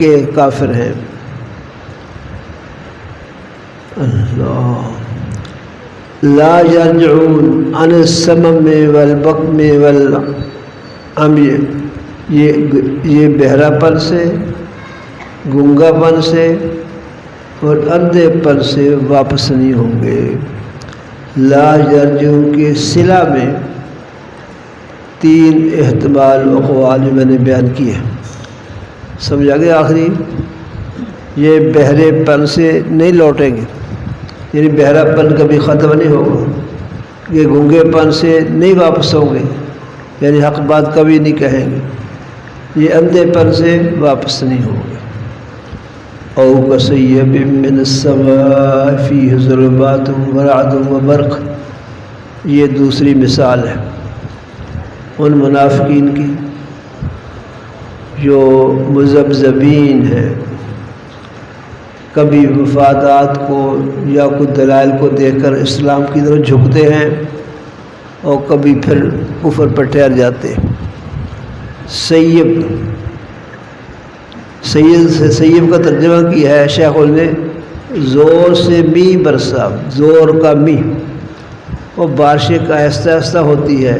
کہ کافر ہیں۔ اللہ لا يرجعون عن السمم والبکم والعمی، یہ بہرا پن سے، گنگا پن سے اور اندھے پن سے واپس نہیں ہوں گے۔ لا یرجعون کے صلہ میں تین احتمال و اقوال میں نے بیان کیے، سمجھا گیا؟ آخری یہ بہرے پن سے نہیں لوٹیں گے، یعنی بہرا پن کبھی ختم نہیں ہوگا، یہ گنگے پن سے نہیں واپس ہوں گے، یعنی حق بات کبھی نہیں کہیں گے، یہ اندھے پن سے واپس نہیں ہوں گے۔ او کصیب من السماء فیہ ظلمات ورعد وبرق، یہ دوسری مثال ہے ان منافقین کی جو مذبذبین ہیں، کبھی مفادات کو یا کچھ دلائل کو دیکھ کر اسلام کی طرف جھکتے ہیں اور کبھی پھر کفر پر ٹھہر جاتے ہیں۔ سیب کا ترجمہ کیا ہے شیخ نے زور سے می برسا، زور کا می، وہ بارش ایک آہستہ آہستہ ہوتی ہے،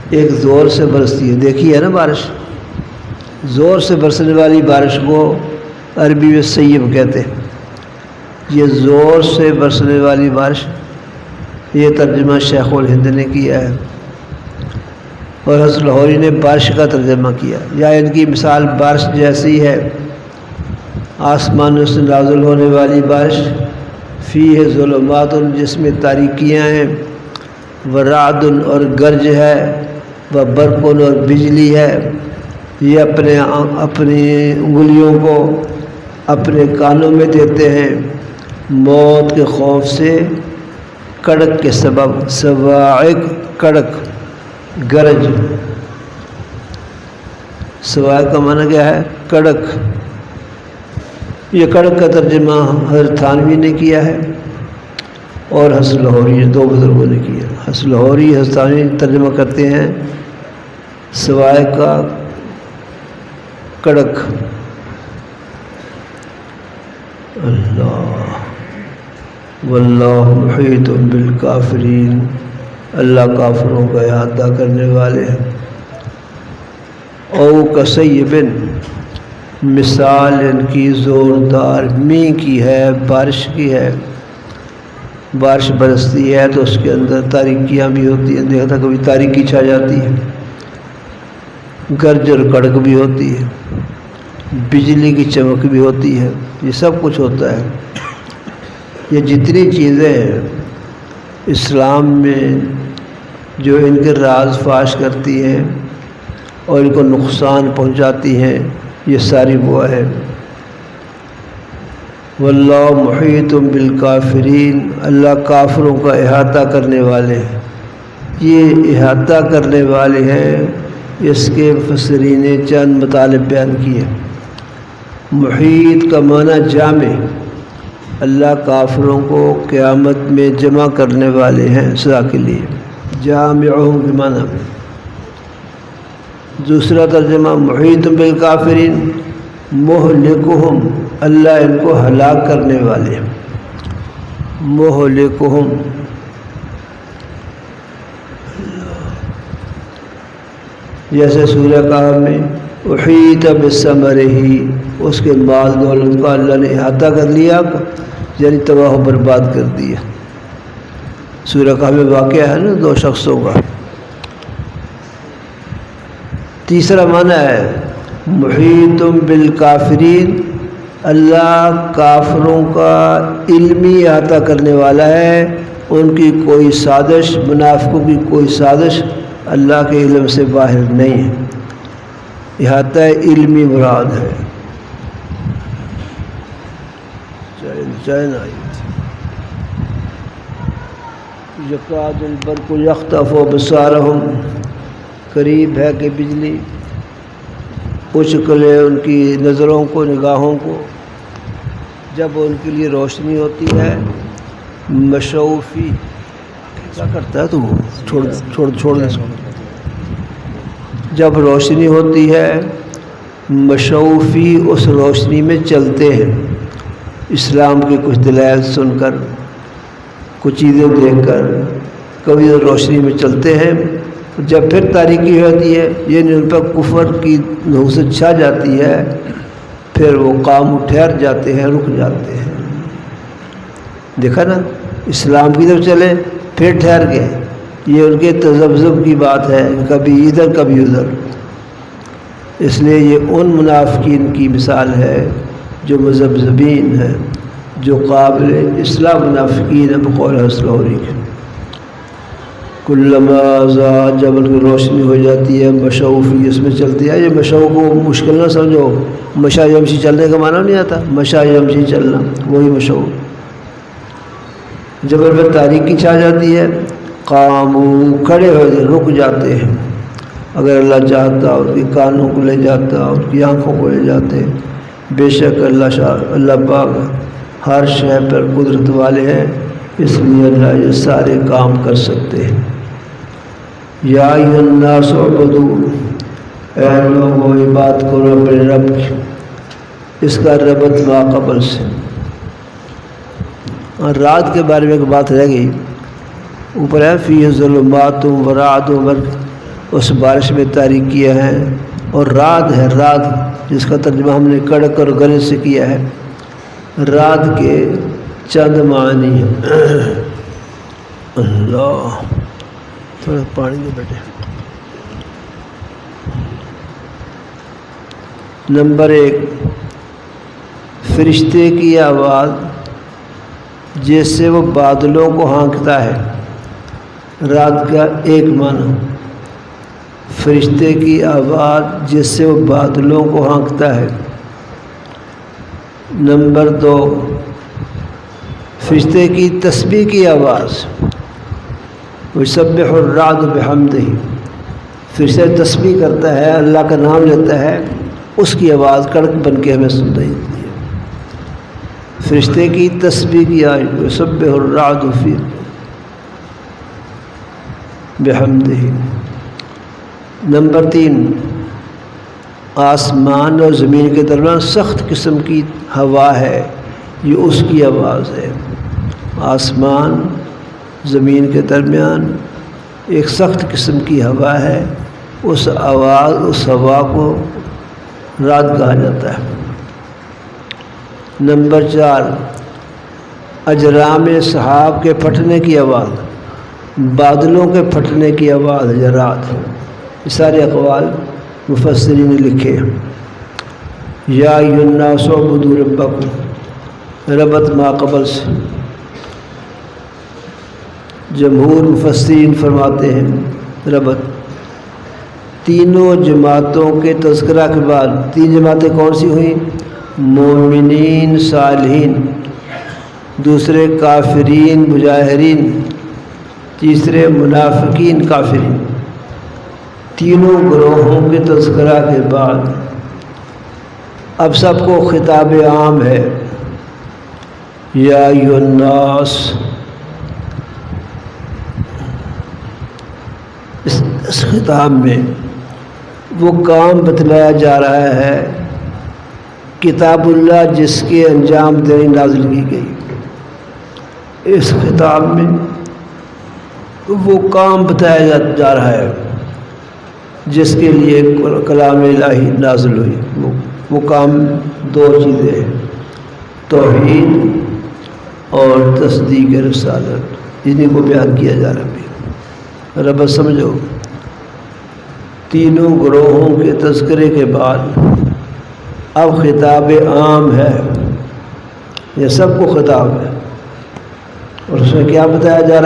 ایک زور سے برستی ہے، دیکھی ہے نا بارش، زور سے برسنے والی بارش کو عربی میں سیب کہتے ہیں۔ یہ زور سے برسنے والی بارش، یہ ترجمہ شیخ الہند نے کیا ہے، اور حضرت لاہوری نے بارش کا ترجمہ کیا، یا ان کی مثال بارش جیسی ہے، آسمانوں سے نازل ہونے والی بارش، فیہ ظلمات، جس میں تاریکیاں ہیں، ورعد اور گرج ہے، وبرق اور بجلی ہے، یہ اپنی انگلیوں کو اپنے کانوں میں دیتے ہیں موت کے خوف سے، کڑک کے سبب، صواعق کڑک، گرج، صواعق کا معنی کیا ہے؟ کڑک۔ یہ کڑک کا ترجمہ حضرت تھانوی نے کیا ہے اور حضرت لاہوری، دو بزرگوں نے کیا۔ حضرت لاہوری، حضرت تھانوی ترجمہ کرتے ہیں صواعق کا کڑک۔ اللہ واللہ محیط بالکافرین، اللہ کافروں کا احاطہ کرنے والے ہیں۔ او کصیب، مثال ان کی زوردار می کی ہے، بارش کی ہے، بارش برستی ہے تو اس کے اندر تاریکیاں بھی ہوتی ہیں، دیکھتا کبھی تاریکی چھا جاتی ہے، گرج اور کڑک بھی ہوتی ہے، بجلی کی چمک بھی ہوتی ہے، یہ سب کچھ ہوتا ہے۔ یہ جتنی چیزیں ہیں اسلام میں جو ان کے راز فاش کرتی ہیں اور ان کو نقصان پہنچاتی ہیں، یہ ساری وہ ہے۔ واللہ محیط بالکافرین، اللہ کافروں کا احاطہ کرنے والے ہیں۔ یہ احاطہ کرنے والے ہیں، اس کے مفسرین نے چند مطالب بیان کیے۔ محیط کا معنی جامع، اللہ کافروں کو قیامت میں جمع کرنے والے ہیں سزا کے لیے، جامعہم کے معنی میں۔ دوسرا ترجمہ محیط بالکافرین، مہلکہم، اللہ ان کو ہلاک کرنے والے ہیں، مہلکہم۔ جیسے سورہ کہف میں احیط بثمرہ، اس کے مال دولت کا اللہ نے احاطہ کر لیا، یعنی تباہ و برباد کر دیا۔ سورہ کہف میں واقعہ ہے نا دو شخصوں کا۔ تیسرا معنی ہے محیط بالکافرین، اللہ کافروں کا علمی احاطہ کرنے والا ہے، ان کی کوئی سازش، منافقوں کی کوئی سازش اللہ کے علم سے باہر نہیں ہے، احاطہ علمی مراد ہے۔ یکاد البرق یخطف ابصارہم، قریب ہے کہ بجلی اچک لے ان کی نظروں کو، نگاہوں کو، جب ان کے لیے روشنی ہوتی ہے۔ مشوفی، کیا کرتا ہے تو چھوڑ دے، جب روشنی ہوتی ہے مشوفی اس روشنی میں چلتے ہیں، اسلام کے کچھ دلائل سن کر، کچھ چیزیں دیکھ کر کبھی روشنی میں چلتے ہیں، جب پھر تاریکی ہوتی ہے یعنی ان پر کفر کی نحوست چھا جاتی ہے، پھر وہ کام ٹھہر جاتے ہیں، رک جاتے ہیں۔ دیکھا نا، اسلام کی طرف چلے پھر ٹھہر گئے، یہ ان کے تذبذب کی بات ہے، کبھی ادھر کبھی ادھر۔ اس لیے یہ ان منافقین کی مثال ہے جو مذبذبین ہیں، جو قابل اصلاح منافقین ہیں بقول حسن ہوری کے۔ کلما ازاء، جب ان کی روشنی ہو جاتی ہے، مشوفی اس میں چلتی ہے۔ یہ مشو کو مشکل نہ سمجھو، مشا یمشی چلنے کا معنی نہیں آتا، مشا یمشی چلنا وہی مشو۔ جب ان پر تاریکی چھا جاتی ہے، قاموا، کھڑے ہو جاتے، رک جاتے ہیں۔ اگر اللہ چاہتا ان کی کانوں کو لے جاتا، ان کی آنکھوں کو لے جاتے، بے شک اللہ پاک ہر شے پر قدرت والے ہیں، اس لیے اللہ یہ سارے کام کر سکتے ہیں۔ یا ایھا الناس اعبدوا، اے لوگو عبادت کرو اپنے رب کی۔ اس کا ربط ما قبل سے۔ اور رات کے بارے میں ایک بات رہ گئی، اوپر ہے فیہ ظلمات و رعد و برق، اس بارش میں تاریکیاں ہیں، اور رعد ہے، رعد جس کا ترجمہ ہم نے کڑک اور گرج سے کیا ہے۔ رعد کے چند معنی ہیں۔ اللہ، تھوڑا پانی دے بیٹے۔ نمبر 1، فرشتے کی آواز جس سے وہ بادلوں کو ہانکتا ہے۔ رات کا ایک معنی، فرشتے کی آواز جس سے وہ بادلوں کو ہانکتا ہے۔ نمبر 2، فرشتے کی تسبیح کی آواز، یسبح الرعد بحمدہ، فرشتے تسبیح کرتا ہے، اللہ کا نام لیتا ہے، اس کی آواز کڑک بن کے ہمیں سنائی دیتی ہے۔ فرشتے کی تسبیح کی آواز، یسبح الرعد بحمدہ۔ نمبر 3، آسمان اور زمین کے درمیان سخت قسم کی ہوا ہے، یہ اس کی آواز ہے۔ آسمان زمین کے درمیان ایک سخت قسم کی ہوا ہے، اس ہوا کو رعد کہا جاتا ہے۔ نمبر 4، اجرام سحاب کے پھٹنے کی آواز، بادلوں کے پھٹنے کی آواز ہے رعد۔ یہ سارے اقوال مفسرین نے لکھے۔ یا ایھا الناس اعبدوا ربکم، ربط ما قبل سے۔ جمہور مفسرین فرماتے ہیں ربط تینوں جماعتوں کے تذکرہ کے بعد، 3 جماعتیں کون سی ہوئیں؟ مومنین صالحین، دوسرے کافرین مجاہرین، تیسرے منافقین کافرین۔ تینوں گروہوں کے تذکرہ کے بعد اب سب کو خطاب عام ہے، یا ایھا الناس۔ اس خطاب میں وہ کام بتلایا جا رہا ہے، کتاب اللہ جس کے انجام دہی نازل کی گئی۔ اس خطاب میں وہ کام بتایا جا رہا ہے جس کے لیے کلام الہی نازل ہوئی۔ وہ کام 2 چیزیں ہیں، توحید اور تصدیق رسالت، انہیں کو بیان کیا جا رہا ہے۔ رب سمجھو، تینوں گروہوں کے تذکرے کے بعد اب خطاب عام ہے، یہ سب کو خطاب ہے، اور اس میں کیا بتایا جا رہا ہے؟